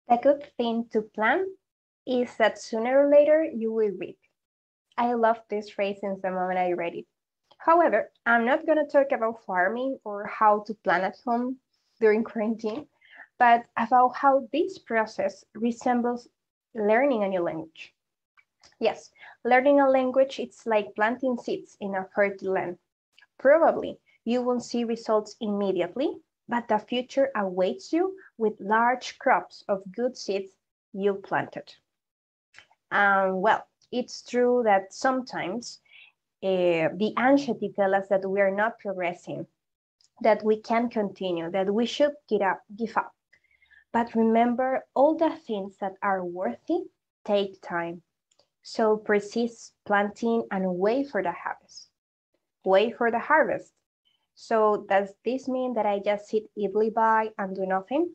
The good thing to plan is that sooner or later you will reap. I love this phrase since the moment I read it. However, I'm not going to talk about farming or how to plan at home during quarantine, but about how this process resembles learning a new language. Yes, learning a language, it's like planting seeds in a fertile land. Probably you won't see results immediately, but the future awaits you with large crops of good seeds you planted. Well, it's true that sometimes the anxiety tells us that we are not progressing, that we can't continue, that we should give up. But remember, all the things that are worthy take time. So persist planting and wait for the harvest. Wait for the harvest. So does this mean that I just sit idly by and do nothing?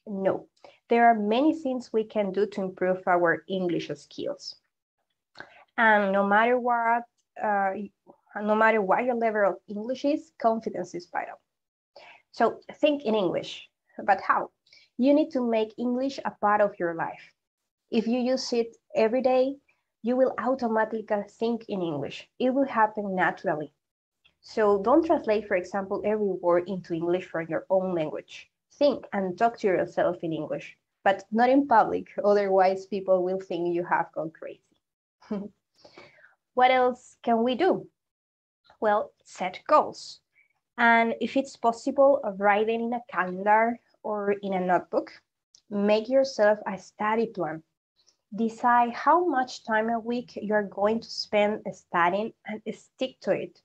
No, there are many things we can do to improve our English skills. And no matter what your level of English is, confidence is vital. So think in English, but how? You need to make English a part of your life. If you use it every day, you will automatically think in English. It will happen naturally. So don't translate, for example, every word into English from your own language. Think and talk to yourself in English, but not in public. Otherwise, people will think you have gone crazy. What else can we do? Well, set goals. And if it's possible, write them in a calendar or in a notebook. Make yourself a study plan. Decide how much time a week you're going to spend studying and stick to it.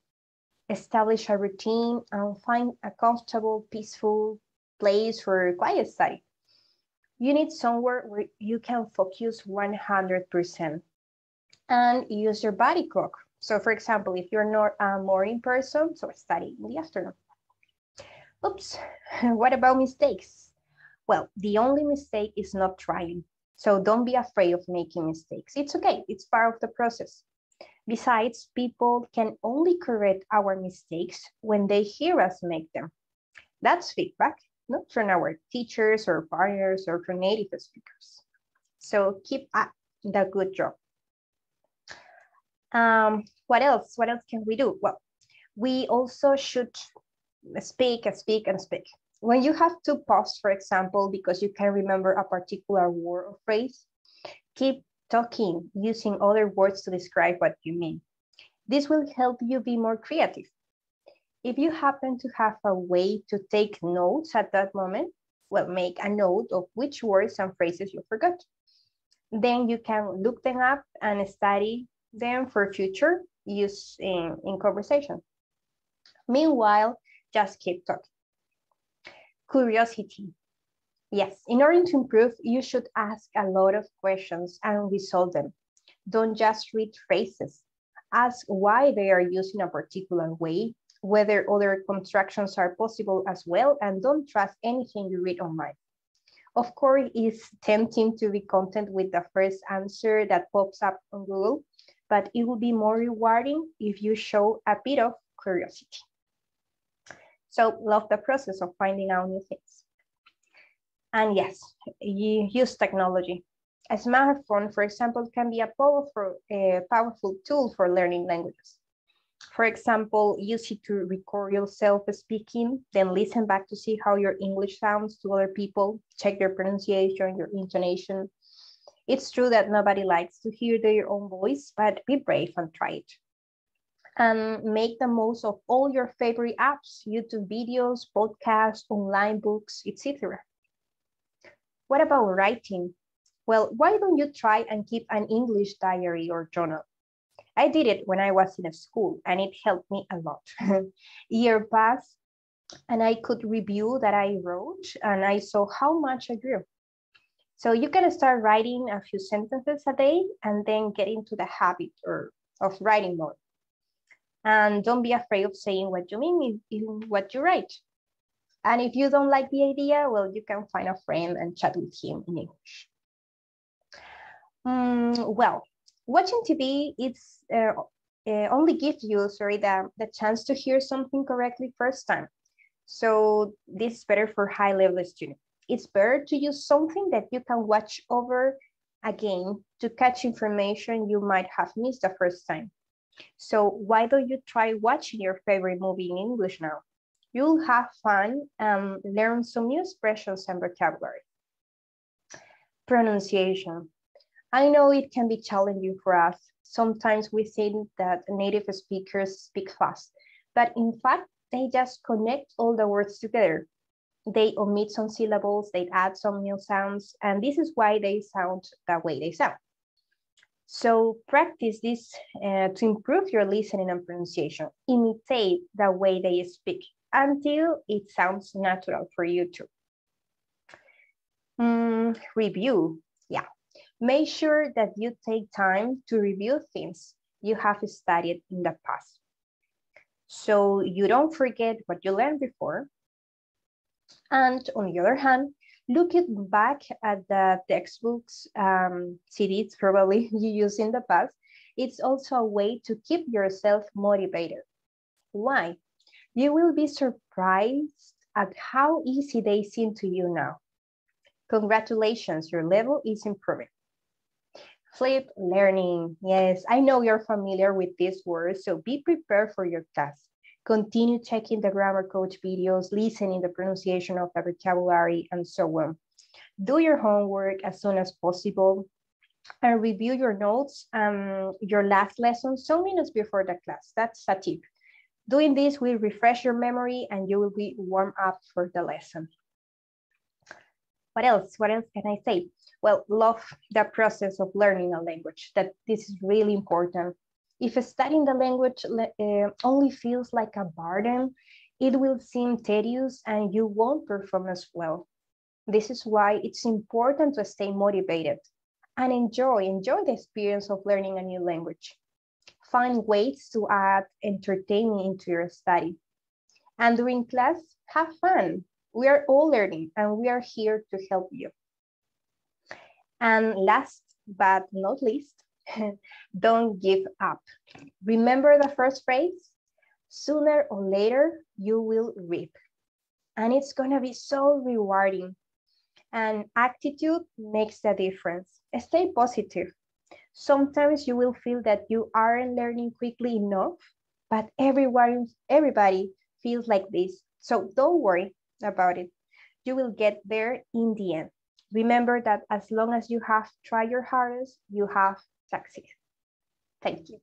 Establish a routine and find a comfortable, peaceful place for quiet study. You need somewhere where you can focus 100% and use your body clock. So for example, if you're not a morning person, so study in the afternoon. Oops, what about mistakes? Well, the only mistake is not trying. So don't be afraid of making mistakes. It's okay, it's part of the process. Besides, people can only correct our mistakes when they hear us make them. That's feedback, not from our teachers or partners or from native speakers. So keep up the good job. What else? What else can we do? Well, we also should speak and speak and speak. When you have to pause, for example, because you can't remember a particular word or phrase, keep talking, using other words to describe what you mean. This will help you be more creative. If you happen to have a way to take notes at that moment, well, make a note of which words and phrases you forgot. Then you can look them up and study them for future use in conversation. Meanwhile, just keep talking. Curiosity. Yes, in order to improve, you should ask a lot of questions and resolve them. Don't just read phrases. Ask why they are used in a particular way, whether other constructions are possible as well, and don't trust anything you read online. Of course, it's tempting to be content with the first answer that pops up on Google, but it will be more rewarding if you show a bit of curiosity. So love the process of finding out new things. And yes, you use technology. A smartphone, for example, can be a powerful tool for learning languages. For example, use it to record yourself speaking, then listen back to see how your English sounds to other people, check your pronunciation, your intonation. It's true that nobody likes to hear their own voice, but be brave and try it. And make the most of all your favorite apps, YouTube videos, podcasts, online books, etc. What about writing? Well, why don't you try and keep an English diary or journal? I did it when I was in school and it helped me a lot. Year passed and I could review that I wrote and I saw how much I grew. So you can start writing a few sentences a day and then get into the habit of writing more. And don't be afraid of saying what you mean in what you write. And if you don't like the idea, well, you can find a friend and chat with him in English. Well, watching TV, it's only gives you, the chance to hear something correctly first time. So this is better for high-level students. It's better to use something that you can watch over again to catch information you might have missed the first time. So why don't you try watching your favorite movie in English now? You'll have fun and learn some new expressions and vocabulary. Pronunciation. I know it can be challenging for us. Sometimes we think that native speakers speak fast, but in fact, they just connect all the words together. They omit some syllables, they add some new sounds, and this is why they sound the way they sound. So practice this to improve your listening and pronunciation. Imitate the way they speak until it sounds natural for you too. Review, yeah. Make sure that you take time to review things you have studied in the past, so you don't forget what you learned before. And on the other hand, looking back at the textbooks, CDs probably you used in the past, it's also a way to keep yourself motivated. Why? You will be surprised at how easy they seem to you now. Congratulations, your level is improving. Flip learning. Yes, I know you're familiar with this word, so be prepared for your class. Continue checking the grammar coach videos, listening the pronunciation of the vocabulary, and so on. Do your homework as soon as possible and review your notes, your last lesson some minutes before the class. That's a tip. Doing this will refresh your memory and you will be warmed up for the lesson. What else? What else can I say? Well, love the process of learning a language. That this is really important. If studying the language only feels like a burden, it will seem tedious and you won't perform as well. This is why it's important to stay motivated and enjoy the experience of learning a new language. Find ways to add entertainment into your study. And during class, have fun. We are all learning and we are here to help you. And last but not least, don't give up. Remember the first phrase? Sooner or later, you will reap. And it's gonna be so rewarding. And attitude makes the difference. Stay positive. Sometimes you will feel that you aren't learning quickly enough, but everybody feels like this. So don't worry about it. You will get there in the end. Remember that as long as you have tried your hardest, you have succeeded. Thank you.